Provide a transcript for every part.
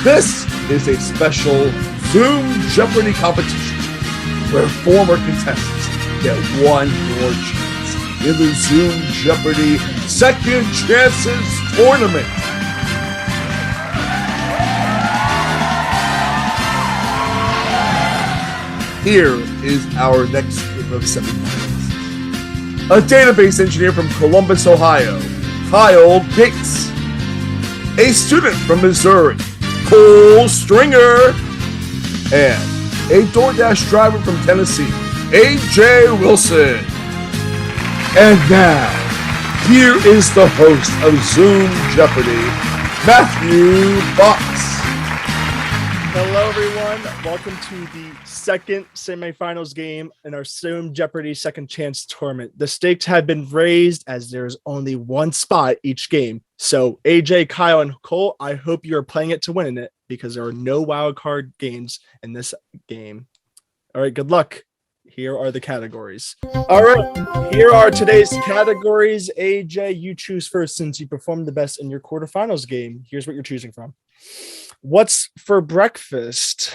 This is a special Zoom Jeopardy competition where former contestants get one more chance in the Zoom Jeopardy Second Chances Tournament. Here is our next group of semifinalists. A database engineer from Columbus, Ohio, Kyle Gates. A student from Missouri, Cole Stringer. And a DoorDash driver from Tennessee, AJ Wilson. And now, here is the host of Zoom Jeopardy, Matthew Fox. Hello, everyone. Welcome to the second semifinals game in our Zoom Jeopardy Second Chance Tournament. The stakes have been raised as there's only one spot each game. So, AJ, Kyle, and Cole, I hope you're playing it to win it because there are no wild card games in this game. All right, good luck. Here are the categories. All right, here are today's categories. AJ, you choose first since you performed the best in your quarterfinals game. Here's what you're choosing from. What's for breakfast?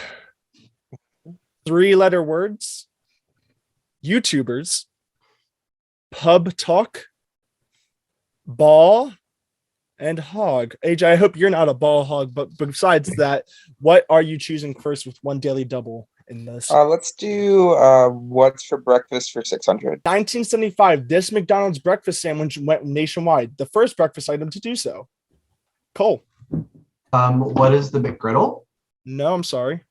3-letter words. YouTubers. Pub talk. Ball. And hog. AJ, I hope you're not a ball hog, but besides that, what are you choosing first with one daily double in this? Let's do what's for breakfast for 600. 1975, this McDonald's breakfast sandwich went nationwide, the first breakfast item to do so. Cole. What is the McGriddle? No, I'm sorry.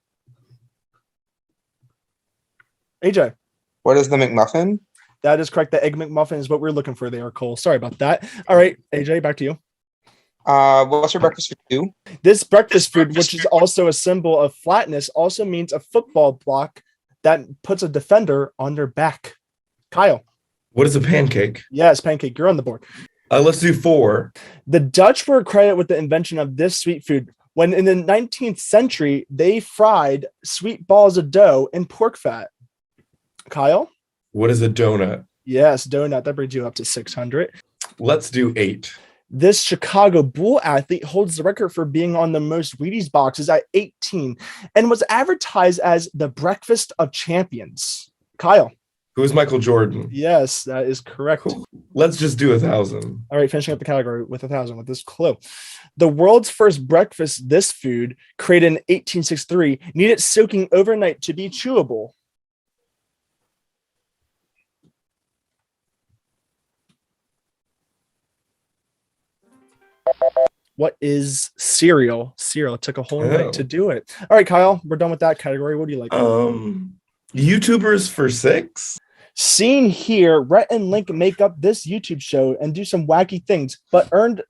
AJ. What is the McMuffin? That is correct. The Egg McMuffin is what we're looking for there, Cole. Sorry about that. All right, AJ, back to you. What's for breakfast for 2? This breakfast food, which is also a symbol of flatness, also means a football block that puts a defender on their back. Kyle. What is a pancake? Yes, pancake. You're on the board. Let's do 4. The Dutch were credited with the invention of this sweet food when in the 19th century, they fried sweet balls of dough in pork fat. Kyle? What is a donut? Yes, donut. That brings you up to 600. Let's do 8. This Chicago Bull athlete holds the record for being on the most Wheaties boxes at 18 and was advertised as the breakfast of champions. Kyle. Who is Michael Jordan? Yes, that is correct. Let's just do 1,000. All right, finishing up the category with 1,000 with this clue. The world's first breakfast, this food, created in 1863, needed soaking overnight to be chewable. What is cereal? Cereal. It took a whole night to do it. All right, Kyle, we're done with that category. What do you like? YouTubers for 6? Seen here, Rhett and Link make up this YouTube show and do some wacky things, but earned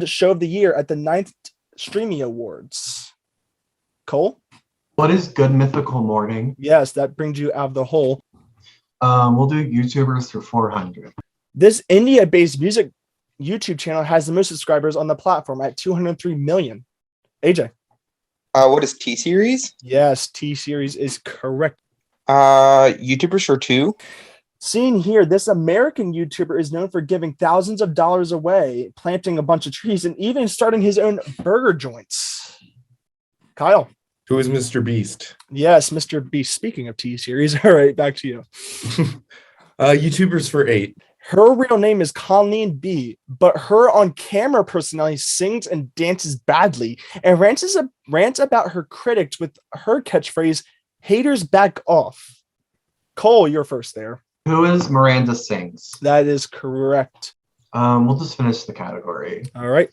Show of the Year at the 9th Streamy Awards. Cole? What is Good Mythical Morning? Yes, that brings you out of the hole. We'll do YouTubers for 400. This India-based music YouTube channel has the most subscribers on the platform at 203 million. AJ? What is T-Series? Yes, T-Series is correct. YouTubers for 2? Seen here, this American YouTuber is known for giving thousands of dollars away, planting a bunch of trees, and even starting his own burger joints. Kyle. Who is Mr. Beast? Yes, Mr. Beast. Speaking of T-Series, all right, back to you. YouTubers for 8. Her real name is Colleen B, but her on-camera personality sings and dances badly and rants about her critics with her catchphrase, haters back off. Cole, you're first there. Who is Miranda Sings? That is correct. We'll just finish the category. All right.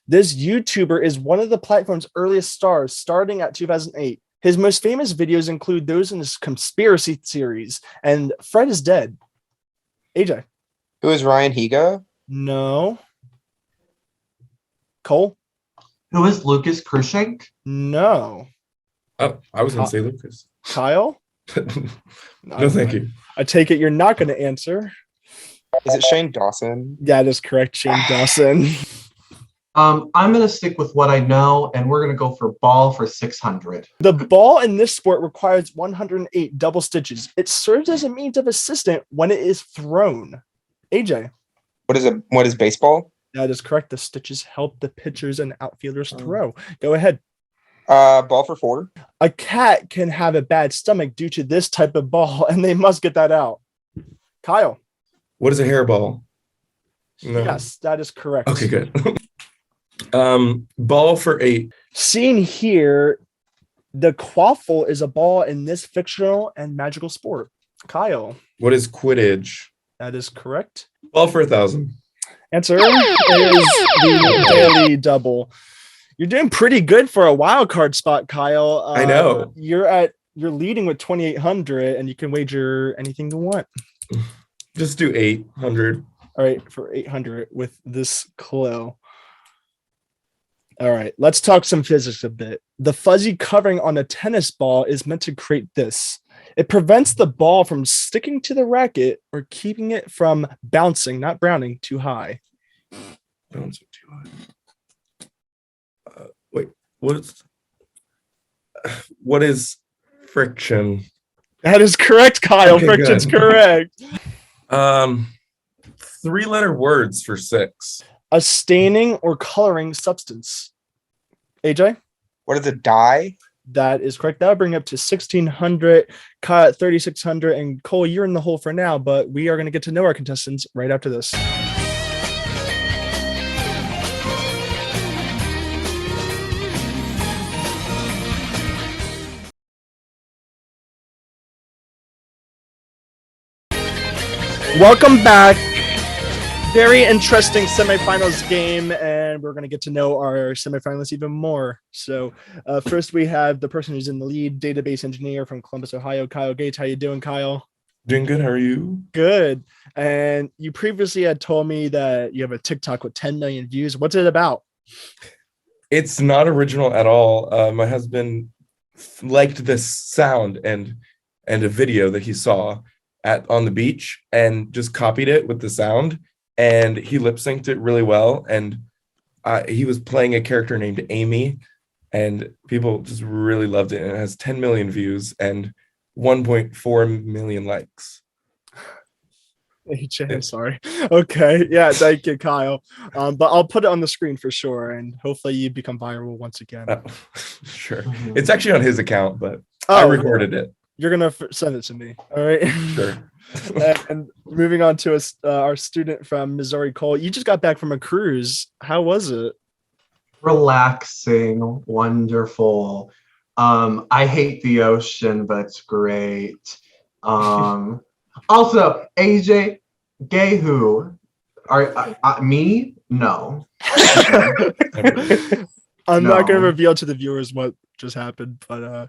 This YouTuber is one of the platform's earliest stars, starting at 2008. His most famous videos include those in his conspiracy series and Fred is Dead. AJ. Who is Ryan Higa? No. Cole? Who is Lucas Cruikshank? No. Oh, I was going to say Lucas. Kyle? No, thank you. I take it you're not going to answer. Is it Shane Dawson? Yeah, that is correct, Shane Dawson. I'm going to stick with what I know, and we're going to go for ball for 600. The ball in this sport requires 108 double stitches. It serves as a means of assistance when it is thrown. AJ. What is baseball? That is correct. The stitches help the pitchers and outfielders throw. Go ahead. Ball for 4. A cat can have a bad stomach due to this type of ball, and they must get that out. Kyle. What is a hairball? No. Yes, that is correct. Okay, good. Ball for 8. Seen here, the quaffle is a ball in this fictional and magical sport. Kyle. What is Quidditch? That is correct. Ball for 1,000. Answer is the daily double. You're doing pretty good for a wild card spot, Kyle. I know. You're leading with 2,800, and you can wager anything you want. Just do 800. All right, for 800 with this clue. All right, let's talk some physics a bit. The fuzzy covering on a tennis ball is meant to create this. It prevents the ball from sticking to the racket or keeping it from bouncing, not browning, too high. Bouncing too high. What is friction? That is correct, Kyle. Okay, Friction's good. correct. 3-letter words for 6. A staining or coloring substance. AJ? What is a dye? That is correct. That would bring up to 1,600, Kyle at 3,600, and Cole, you're in the hole for now, but we are going to get to know our contestants right after this. Welcome back. Very interesting semifinals game, and we're going to get to know our semifinalists even more. So first we have the person who's in the lead, database engineer from Columbus, Ohio, Kyle Gates. How you doing, Kyle? Doing good. How are you? Good. And you previously had told me that you have a TikTok with 10 million views. What's it about? It's not original at all. My husband liked this sound and a video that he saw on the beach and just copied it with the sound, and he lip synced it really well. And he was playing a character named Amy, and people just really loved it. And it has 10 million views and 1.4 million likes. AJ, I'm sorry. Okay. Yeah, thank you, Kyle. But I'll put it on the screen for sure, and hopefully you become viral once again. Sure. It's actually on his account, but Oh, I recorded it. You're going to send it to me. All right. Sure. And moving on to our student from Missouri, Cole. You just got back from a cruise. How was it? Relaxing, wonderful. I hate the ocean, but it's great. Also, AJ, gay who? Me? No. I'm No. not going to reveal to the viewers what just happened, but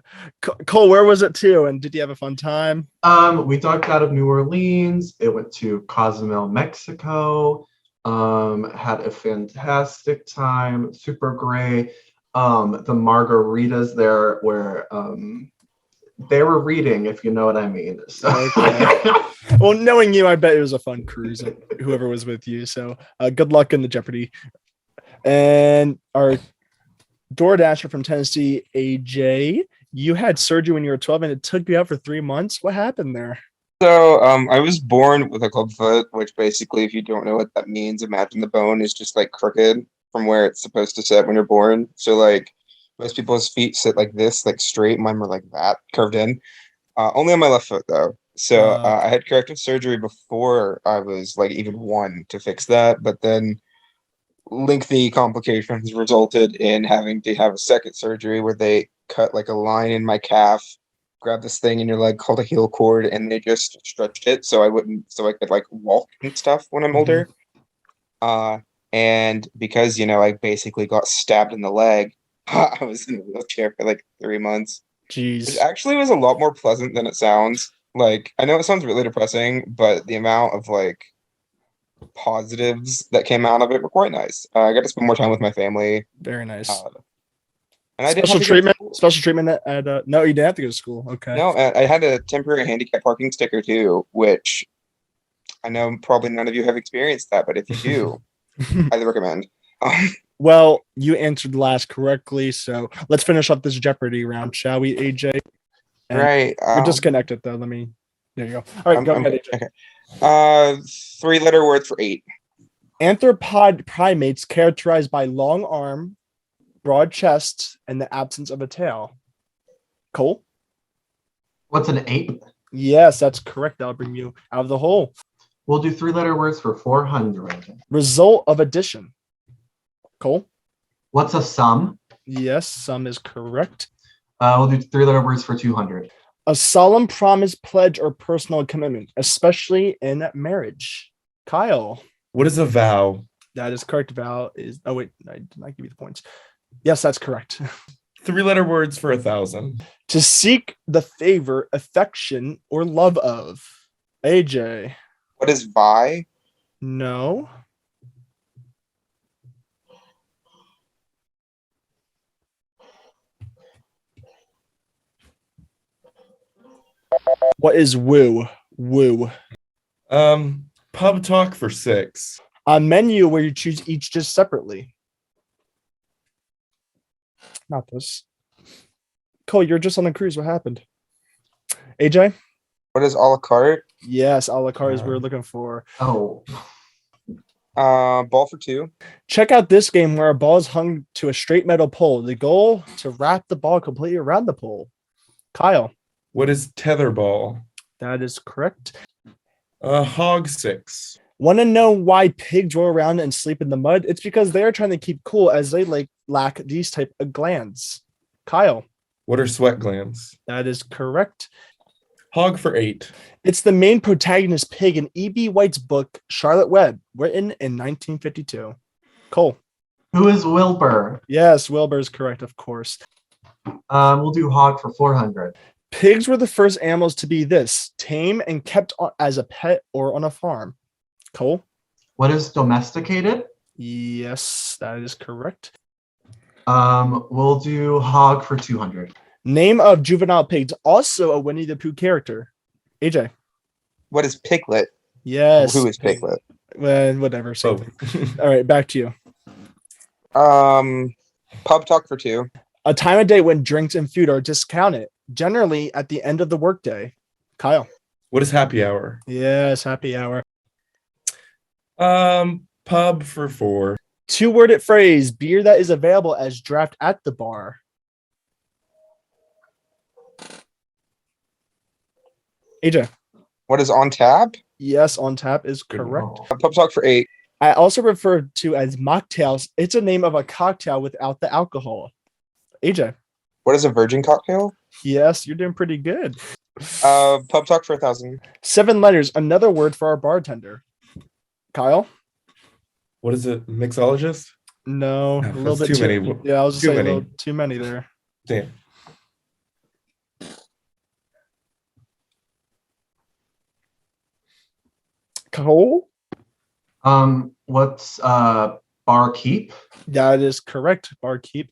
Cole, where was it to? And did you have a fun time? We ducked out of New Orleans. It went to Cozumel, Mexico. Had a fantastic time. Super great. The margaritas there were they were reading, if you know what I mean. So. Okay. Well, knowing you, I bet it was a fun cruise, whoever was with you. So good luck in the Jeopardy. And our DoorDasher from Tennessee, AJ, you had surgery when you were 12 and it took you out for 3 months. What happened there? So I was born with a club foot, which basically, if you don't know what that means, imagine the bone is just like crooked from where it's supposed to sit when you're born. So like most people's feet sit like this, like straight. Mine were like that, curved in. Only on my left foot though. So I had corrective surgery before I was like even 1 to fix that, but then lengthy complications resulted in having to have a second surgery where they cut like a line in my calf, grab this thing in your leg called a heel cord, and they just stretched it so I could like walk and stuff when I'm older. And because I basically got stabbed in the leg, I was in a wheelchair for like 3 months. Jeez. Which actually was a lot more pleasant than it sounds. Like, I know it sounds really depressing, but the amount of like positives that came out of it were quite nice. I got to spend more time with my family. Very nice. And I Special treatment at no, you didn't have to go to school. Okay. No, I had a temporary handicap parking sticker too, which I know probably none of you have experienced that, but if you do, highly recommend. Well, you answered the last correctly, so let's finish up this Jeopardy round, shall we, AJ? And Right. We're disconnected though. There you go. All right, go ahead, AJ. Okay. 3-letter word for 8. Arthropod primates characterized by long arm, broad chest, and the absence of a tail. Cole? What's an ape? Yes, that's correct. That'll bring you out of the hole. We'll do 3-letter words for 400. Result of addition. Cole? What's a sum? Yes, sum is correct. We'll do 3-letter words for 200. A solemn promise, pledge, or personal commitment, especially in marriage. Kyle? What is a vow? That is correct. Vow is... Oh, wait. I did not give you the points. Yes, that's correct. 3-letter words for 1,000. To seek the favor, affection, or love of. AJ? What is vi? No. What is woo? Woo. Pub talk for 6. A menu where you choose each dish separately. Not this. Cole, you're just on a cruise. What happened? AJ? What is a la carte? Yes, a la carte is what we're looking for. Oh, Ball for 2. Check out this game where a ball is hung to a straight metal pole. The goal to wrap the ball completely around the pole. Kyle? What is tetherball? That is correct. Hog 6. Want to know why pigs roll around and sleep in the mud? It's because they are trying to keep cool as they lack these type of glands. Kyle? What are sweat glands? That is correct. Hog for 8. It's the main protagonist pig in E.B. White's book, Charlotte Webb, written in 1952. Cole? who is Wilbur? Yes, Wilbur is correct, of course. We'll do hog for 400. Pigs were the first animals to be this, tame and kept as a pet or on a farm. Cole? What is domesticated? Yes, that is correct. We'll do hog for 200. Name of juvenile pigs, also a Winnie the Pooh character. AJ? What is piglet? Yes. Who is piglet? Well, whatever. Same Oh. thing. All right, back to you. Pub talk for 2. A time of day when drinks and food are discounted, generally at the end of the workday. Kyle? What is happy hour? Yes, happy hour. Pub for 4. Two-worded phrase, beer that is available as draft at the bar. AJ? What is on tap? Yes, on tap is Good correct. one. Pub talk for 8. I also referred to as mocktails. It's a name of a cocktail without the alcohol. AJ? What is a virgin cocktail? Yes, you're doing pretty good. Pub talk for 1,000. 7 letters, another word for our bartender. Kyle? What is it? Mixologist? No, No, a little that's bit too many. Yeah, I was just Too saying many. a little too many there. Damn. Cole? What's barkeep? That is correct. Barkeep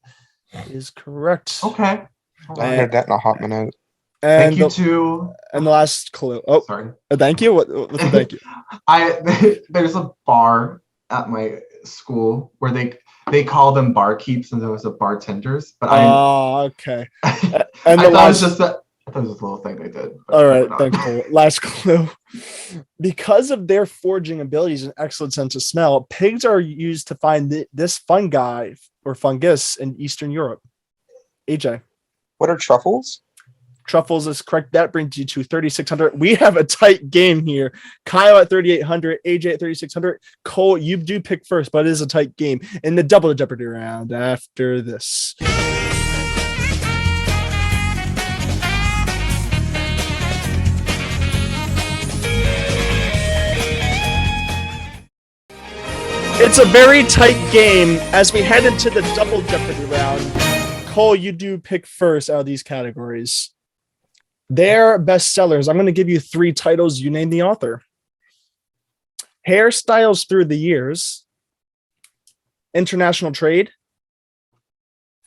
is correct. Okay. I haven't heard that in a hot minute. And Thank you the, to. and the last clue. Oh, Sorry. thank you. What's the thank you? There's a bar at my school where they call them barkeeps and there was a bartenders, but Oh, okay. I And the thought it last. was just I thought it was a little thing they did. but All right, not. thanks, Cole. Last clue. Because of their foraging abilities and excellent sense of smell, pigs are used to find this fungi or fungus in Eastern Europe. AJ? What are truffles? Truffles is correct. That brings you to 3,600. We have a tight game here. Kyle at 3,800, AJ at 3,600. Cole, you do pick first, but it is a tight game in the double Jeopardy round after this. It's a very tight game as we head into the double Jeopardy round. Cole, you do pick first out of these categories. They're bestsellers. I'm going to give you 3 titles. You name the author. Hairstyles Through the Years, International Trade,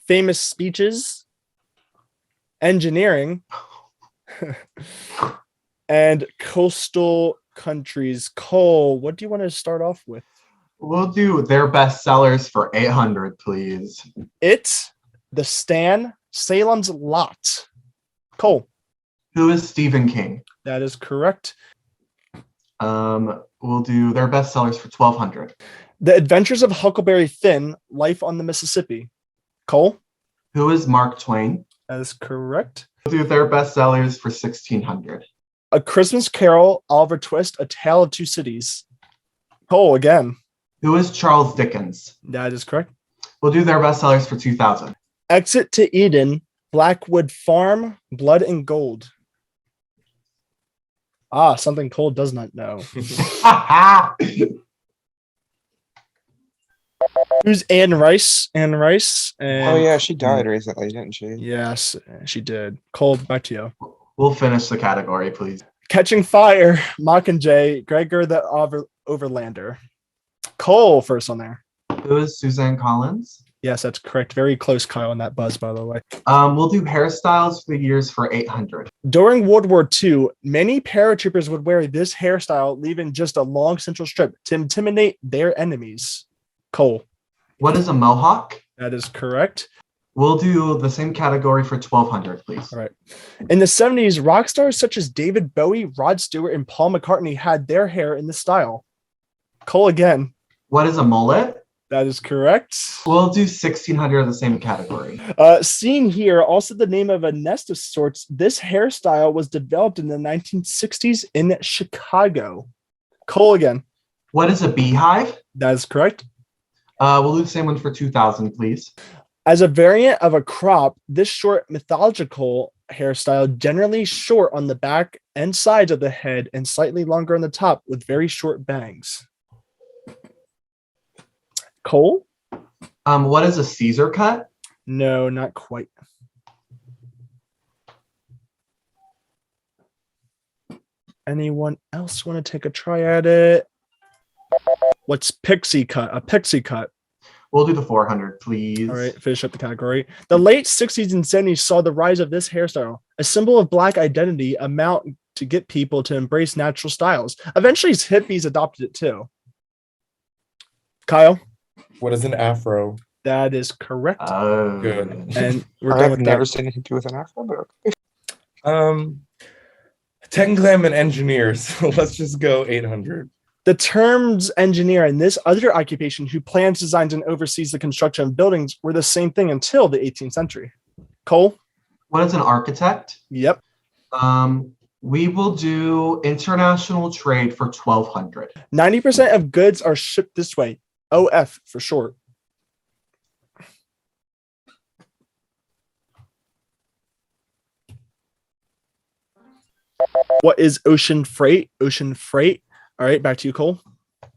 Famous Speeches, Engineering, and Coastal Countries. Cole, what do you want to start off with? We'll do their best sellers for 800, please. It, The Stand, Salem's Lot. Cole. Who is Stephen King? That is correct. We'll do their best sellers for 1,200. The Adventures of Huckleberry Finn, Life on the Mississippi. Cole? Who is Mark Twain? That is correct. We'll do their bestsellers for 1600. A Christmas Carol, Oliver Twist, A Tale of Two Cities. Cole again. Who is Charles Dickens? That is correct. We'll do their bestsellers for 2000. Exit to Eden, Blackwood Farm, Blood and Gold. Ah, something Cole does not know. Who's Anne Rice? Anne Rice. And Oh yeah, she died recently, didn't she? yes, she did. Cole, back to you. We'll finish the category, please. Catching Fire, Mockingjay, Gregor the Overlander. Cole first on there. Who is Suzanne Collins? Yes, that's correct. Very close, Kyle, on that buzz, by the way. We'll do hairstyles for the years for 800. During World War II, many paratroopers would wear this hairstyle, leaving just a long central strip to intimidate their enemies. Cole. What is a mohawk? That is correct. We'll do the same category for 1200, please. All right. In the 70s, rock stars such as David Bowie, Rod Stewart, and Paul McCartney had their hair in this style. Cole again. What is a mullet? That is correct. We'll do 1600 of the same category. Seen here, also the name of a nest of sorts. This hairstyle was developed in the 1960s in Chicago. Cole again. What is a beehive? That is correct. We'll do the same one for 2000, please. As a variant of a crop, this short mythological hairstyle, generally short on the back and sides of the head and slightly longer on the top with very short bangs. Cole? What is a Caesar cut? No, not quite. Anyone else want to take a try at it? What's pixie cut? A pixie cut. We'll do the 400, please. All right, finish up the category. The late 60s and 70s saw the rise of this hairstyle, a symbol of Black identity, amount to get people to embrace natural styles. Eventually, hippies adopted it too. Kyle? What is an afro? That is correct. Oh, Good. And we're done I've with never that. seen a hippie with an afro, but okay. Technically, I'm an engineer, so let's just go 800. The terms engineer and this other occupation who plans, designs, and oversees the construction of buildings were the same thing until the 18th century. Cole? What is an architect? Yep. We will do international trade for 1200. 90% of goods are shipped this way. OF for short. What is ocean freight? Ocean freight. All right, back to you, Cole.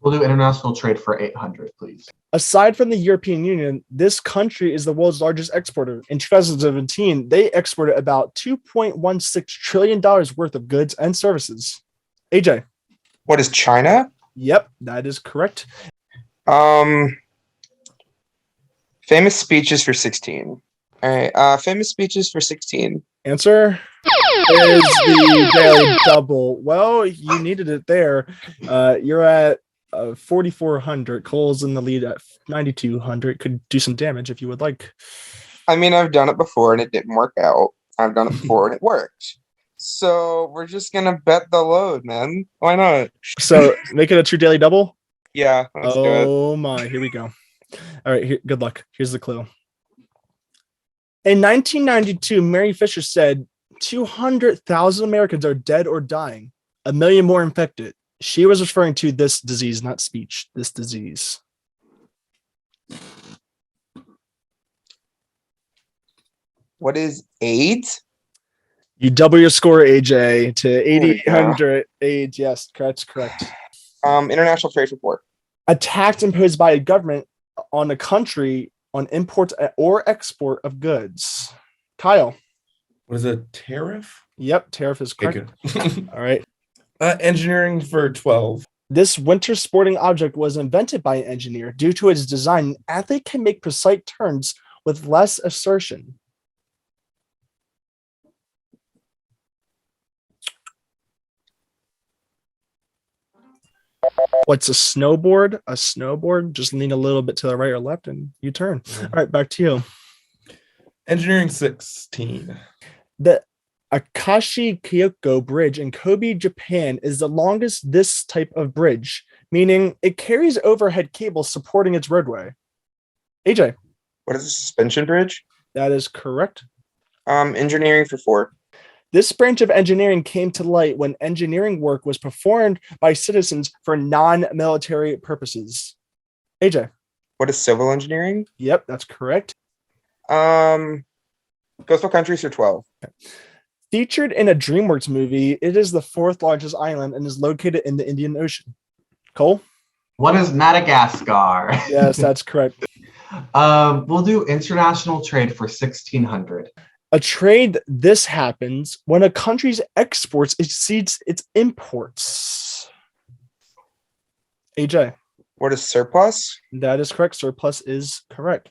We'll do international trade for 800, please. Aside from the European Union, this country is the world's largest exporter. In 2017, they exported about $2.16 trillion worth of goods and services. AJ. What is China? Yep, that is correct. Famous speeches for 16. All right. Famous speeches for 16. Answer is the Daily Double. Well, you needed it there. You're at 4,400. Cole's in the lead at 9,200. Could do some damage if you would like. I mean, I've done it before and it didn't work out. I've done it before and it worked. So we're just gonna bet the load, man. Why not? So make it a true Daily Double. Yeah. Let's do it. Oh my! Here we go. All right. Good luck. Here's the clue. In 1992, Mary Fisher said 200,000 Americans are dead or dying, 1 million more infected. She was referring to this disease, not speech, this disease. What is AIDS? You double your score, AJ, to 8,800. AIDS, yes, that's correct. International trade report. A tax imposed by a government on a country on import or export of goods. Kyle. What is a tariff? Yep, tariff is Okay, correct. good. All right. Engineering for 12. This winter sporting object was invented by an engineer. Due to its design, an athlete can make precise turns with less assertion. What's a snowboard? A snowboard, just lean a little bit to the right or left and you turn. All right, back to you. Engineering 16. The Akashi Kyoko Bridge in Kobe, Japan is the longest this type of bridge. meaning it carries overhead cables supporting its roadway. AJ, What is a suspension bridge? that is correct. Engineering for 4. This branch of engineering came to light when engineering work was performed by citizens for non-military purposes. AJ. What is civil engineering? Yep, that's correct. Coastal countries for 12. Featured in a DreamWorks movie, it is the 4th largest island and is located in the Indian Ocean. Cole? What is Madagascar? Yes, that's correct. We'll do international trade for 1600. A trade this happens when a country's exports exceeds its imports. AJ. What is surplus? That is correct. Surplus is correct.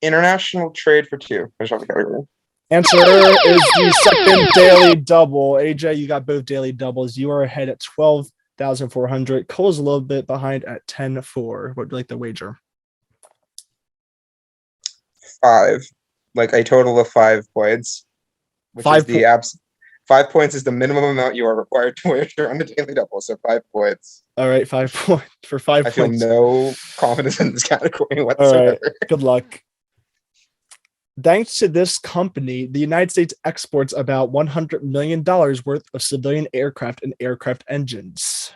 International trade for 2. Finish off the category. Answer is the second daily double. AJ, you got both daily doubles. You are ahead at 12,400. Cole's a little bit behind at 10,400. What would you like to wager? 5. Like a total of 5 points. Which is the 5 points is the minimum amount you are required to wager on the daily double. So 5 points. All right, 5 points for 5 I feel points. no confidence in this category All whatsoever. right, good luck. Thanks to this company, the United States exports about $100 million worth of civilian aircraft and aircraft engines.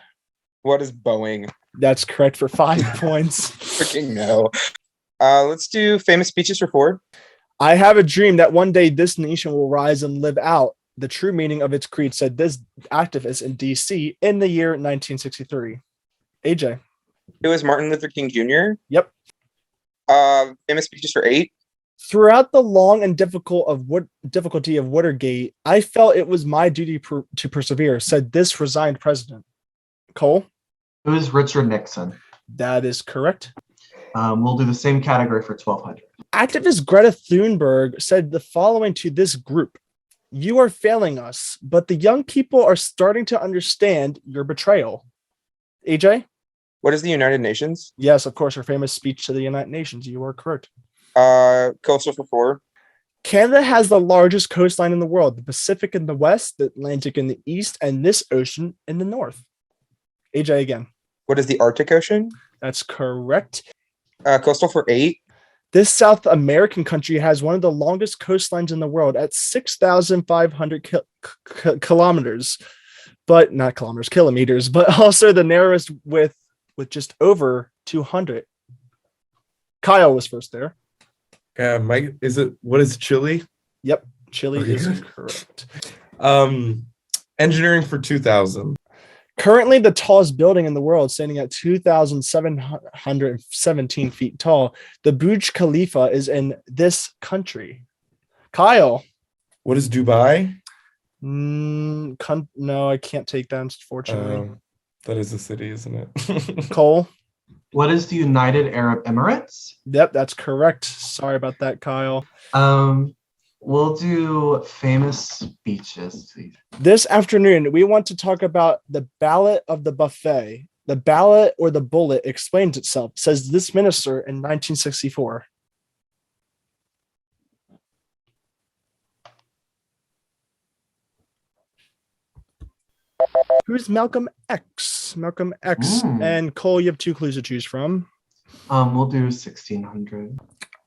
What is Boeing? That's correct for 5 points. Freaking no. Let's do famous speeches for 4. I have a dream that one day this nation will rise and live out the true meaning of its creed, said this activist in DC in the year 1963. AJ. It was Martin Luther King Jr. Yep. Famous speeches for 8. Throughout the long and difficulty of Watergate, I felt it was my duty to persevere, said this resigned president. Cole? It was Richard Nixon. That is correct. We'll do the same category for 1200. Activist Greta Thunberg said the following to this group. You are failing us, but the young people are starting to understand your betrayal. AJ? What is the United Nations? Yes, of course, her famous speech to the United Nations. You are correct. Coastal for 4. Canada has the largest coastline in the world, the Pacific in the west, the Atlantic in the east, and this ocean in the north. AJ again. What is the Arctic Ocean? That's correct. Coastal for 8. This South American country has one of the longest coastlines in the world at 6,500 kilometers, but not kilometers, kilometers, but also the narrowest with just over 200. Kyle was first there. Yeah, Mike, what is Chile? Yep, Chile Okay, is good. correct. Engineering for 2000. Currently the tallest building in the world, standing at 2,717 feet tall. The Burj Khalifa is in this country. Kyle. What is Dubai? No, I can't take that, unfortunately. That is a city, isn't it? Cole. What is the United Arab Emirates? Yep, that's correct. Sorry about that, Kyle. We'll do famous speeches. This afternoon, we want to talk about the ballot of the buffet. The ballot or the bullet explains itself, says this minister in 1964. Who's Malcolm X? Malcolm X. And Cole, you have 2 clues to choose from. We'll do 1600.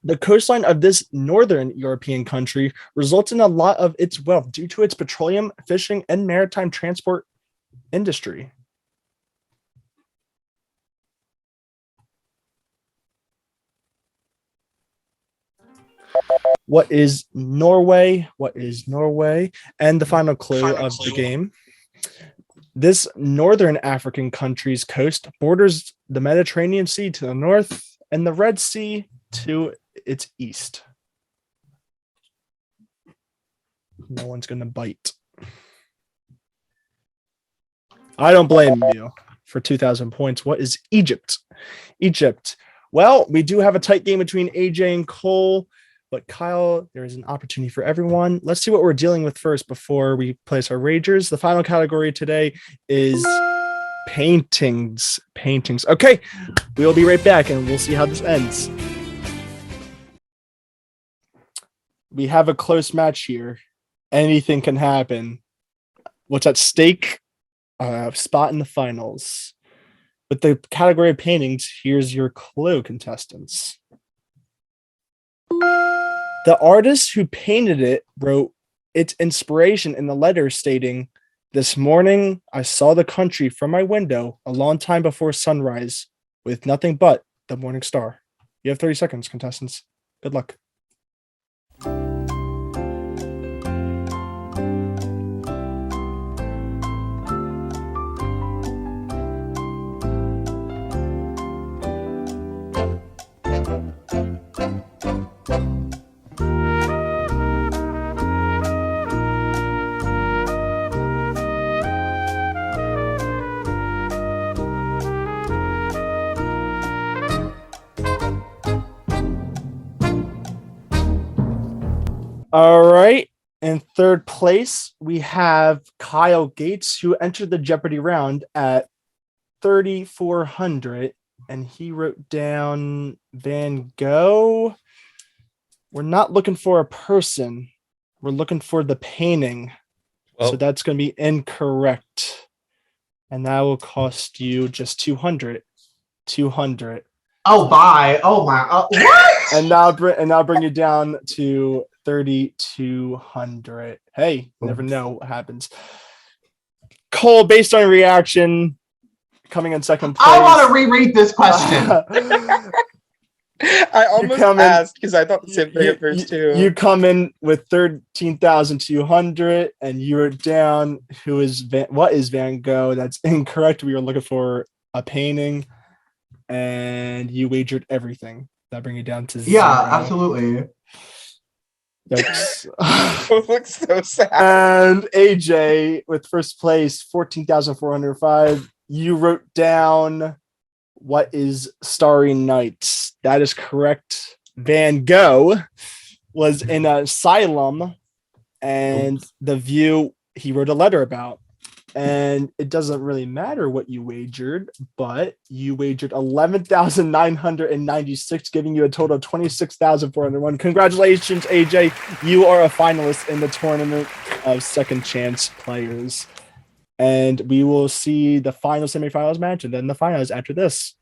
The coastline of this northern European country results in a lot of its wealth due to its petroleum, fishing, and maritime transport industry. What is Norway? What is Norway? And the final clue of the game. This northern African country's coast borders the Mediterranean Sea to the north and the Red Sea to its east. No one's going to bite. I don't blame you for 2,000 points. What is Egypt? Egypt. Well, we do have a tight game between AJ and Cole, but Kyle, there is an opportunity for everyone. Let's see what we're dealing with first before we place our wagers. The final category today is paintings. Paintings. Okay, we will be right back and we'll see how this ends. We have a close match here. Anything can happen. What's at stake? Spot in the finals. With the category of paintings, here's your clue, contestants. The artist who painted it wrote its inspiration in the letter stating, "This morning I saw the country from my window a long time before sunrise with nothing but the morning star." You have 30 seconds, contestants. Good luck. All right. In third place, we have Kyle Gates, who entered the Jeopardy round at 3,400, and he wrote down Van Gogh. We're not looking for a person. We're looking for the painting. Well, So that's going to be incorrect. And that will cost you just 200. 200. Oh, bye. Oh, my. What? And now bring you down to 3,200. Hey, you never know what happens. Cole, based on reaction, coming in second place. I want to reread this question. I almost asked because I thought the same thing at first too. You come in with 13,200, and you were down. What is Van Gogh? That's incorrect. We were looking for a painting, and you wagered everything. That bring you down to 0. Yeah, absolutely. Yikes. Both look so sad. And AJ with first place, 14,405. You wrote down, what is Starry Night? That is correct. Van Gogh was in an asylum, and the view he wrote a letter about. And it doesn't really matter what you wagered, but you wagered 11,996, giving you a total of 26,401. Congratulations, AJ. You are a finalist in the tournament of second chance players. And we will see the final semifinals match and then the finals after this.